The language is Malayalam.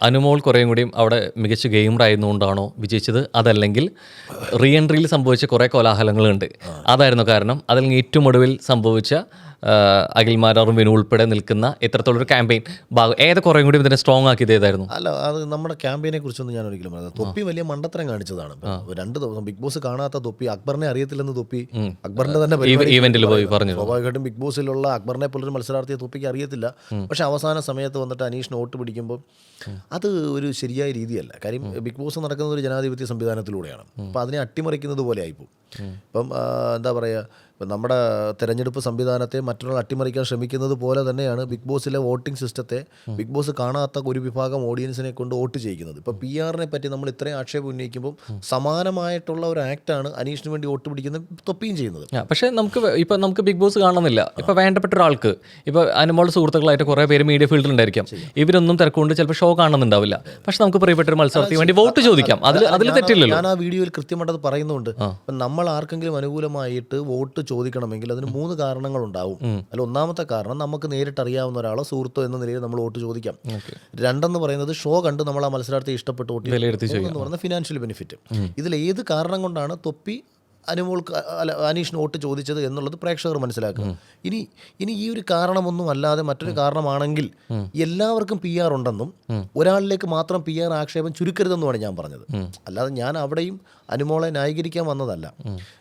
അനുമോൾ കുറേയും കൂടിയും അവിടെ മികച്ച ഗെയിമർ ആയിരുന്നുകൊണ്ടാണോ വിജയിച്ചത്, അതല്ലെങ്കിൽ റീ എൻട്രിയിൽ സംഭവിച്ച കുറേ കോലാഹലങ്ങളുണ്ട്, അതായിരുന്നു കാരണം? അതല്ലെങ്കിൽ ഏറ്റവും ഒടുവിൽ സംഭവിച്ച അഖിൽമാരാറും വിനു ഉൾപ്പെടെ നിൽക്കുന്ന എത്രത്തോളം ഒരു ക്യാമ്പയിൻ ഭാഗം ഏത് കുറേ കൂടി ഇതിനെ സ്ട്രോങ് ആക്കിയത് ഏതായിരുന്നു? അല്ല, അത് നമ്മുടെ ക്യാമ്പയിനെ കുറിച്ചൊന്നും ഞാൻ ഒരിക്കലും പറഞ്ഞത്. തൊപ്പി വലിയ മണ്ടത്തരം കാണിച്ചതാണ്. 2 ദിവസം ബിഗ് ബോസ് കാണാത്ത തൊപ്പി, അക്ബറിനെ അറിയത്തില്ലെന്ന് തൊപ്പി അക്ബറിന്റെ തന്നെ ഈവെന്റിൽ പോയി പറഞ്ഞു. സ്വാഭാവികമായിട്ടും ബിഗ് ബോസിലുള്ള അക്ബറിനെ പോലൊരു മത്സരാർത്ഥിയെ തൊപ്പിക്ക് അറിയത്തില്ല. പക്ഷെ അവസാന സമയത്ത് വന്നിട്ട് അനീഷിന് വോട്ട് പിടിക്കുമ്പോൾ അത് ഒരു ശരിയായ രീതിയല്ല. കാര്യം ബിഗ് ബോസ് നടക്കുന്നത് ഒരു ജനാധിപത്യ സംവിധാനത്തിലൂടെയാണ്. അപ്പോൾ അതിനെ അട്ടിമറിക്കുന്നത് പോലെ ആയിപ്പോവും. ഇപ്പം എന്താ പറയുക, ഇപ്പം നമ്മുടെ തെരഞ്ഞെടുപ്പ് സംവിധാനത്തെ മറ്റൊരാൾ അട്ടിമറിക്കാൻ ശ്രമിക്കുന്നത് പോലെ തന്നെയാണ് ബിഗ് ബോസിലെ വോട്ടിംഗ് സിസ്റ്റത്തെ ബിഗ് ബോസ് കാണാത്ത ഒരു വിഭാഗം ഓഡിയൻസിനെ കൊണ്ട് വോട്ട് ചെയ്യിക്കുന്നത്. ഇപ്പോൾ പി ആറിനെ പറ്റി നമ്മൾ ഇത്രയും ആക്ഷേപം ഉന്നയിക്കുമ്പോൾ സമാനമായിട്ടുള്ള ഒരു ആക്ടാണ് അനീഷിന് വേണ്ടി വോട്ട് പിടിക്കുന്നത് തൊപ്പിയും ചെയ്യുന്നത്. പക്ഷേ നമുക്ക് ബിഗ് ബോസ് കാണുന്നില്ല. ഇപ്പോൾ വേണ്ടപ്പെട്ട ഒരാൾക്ക്, ഇപ്പോൾ അനുമോളുടെ സുഹൃത്തുക്കളായിട്ട് കുറേ പേര് മീഡിയ ഫീൽഡിലുണ്ടായിരിക്കാം, ഇവരൊന്നും തിരക്കുകൊണ്ട് ചിലപ്പോൾ ഷോ കാണുന്നുണ്ടാവില്ല. പക്ഷെ നമുക്ക് പ്രിയപ്പെട്ട ഒരു മത്സരാർത്ഥിക്ക് വേണ്ടി വോട്ട് ചോദിക്കാം. അതിൽ തെറ്റില്ലല്ലോ. ഞാൻ ആ വീഡിയോയിൽ കൃത്യമായിട്ട് പറയുന്നുണ്ട്. നമ്മൾ ആർക്കെങ്കിലും അനുകൂലമായിട്ട് വോട്ട് ചോദിക്കണമെങ്കിൽ അതിന് 3 കാരണങ്ങളുണ്ടാവും. അതിൽ ഒന്നാമത്തെ കാരണം നമുക്ക് നേരിട്ട് അറിയാവുന്ന ഒരാളോ സുഹൃത്തോ എന്ന നിലയിൽ നമ്മൾ വോട്ട് ചോദിക്കാം. 2 എന്ന് പറയുന്നത് ഷോ കണ്ട് നമ്മൾ ആ മത്സരാർത്ഥി ഇഷ്ടപ്പെട്ട് വോട്ട് എന്ന് പറയുന്നത് ഫിനാൻഷ്യൽ ബെനിഫിറ്റ്. ഇതിൽ ഏത് കാരണം കൊണ്ടാണ് തൊപ്പി അനീഷിന് വോട്ട് ചോദിച്ചത് എന്നുള്ളത് പ്രേക്ഷകർ മനസ്സിലാക്കുക. ഇനി ഈ ഒരു കാരണമൊന്നും അല്ലാതെ മറ്റൊരു കാരണമാണെങ്കിൽ എല്ലാവർക്കും പി ആർ ഉണ്ടെന്നും ഒരാളിലേക്ക് മാത്രം പി ആർ ആക്ഷേപം ചുരുക്കരുതെന്നുമാണ് ഞാൻ പറഞ്ഞത്. അല്ലാതെ ഞാൻ അവിടെയും അനുമോളെ ന്യായീകരിക്കാൻ വന്നതല്ല.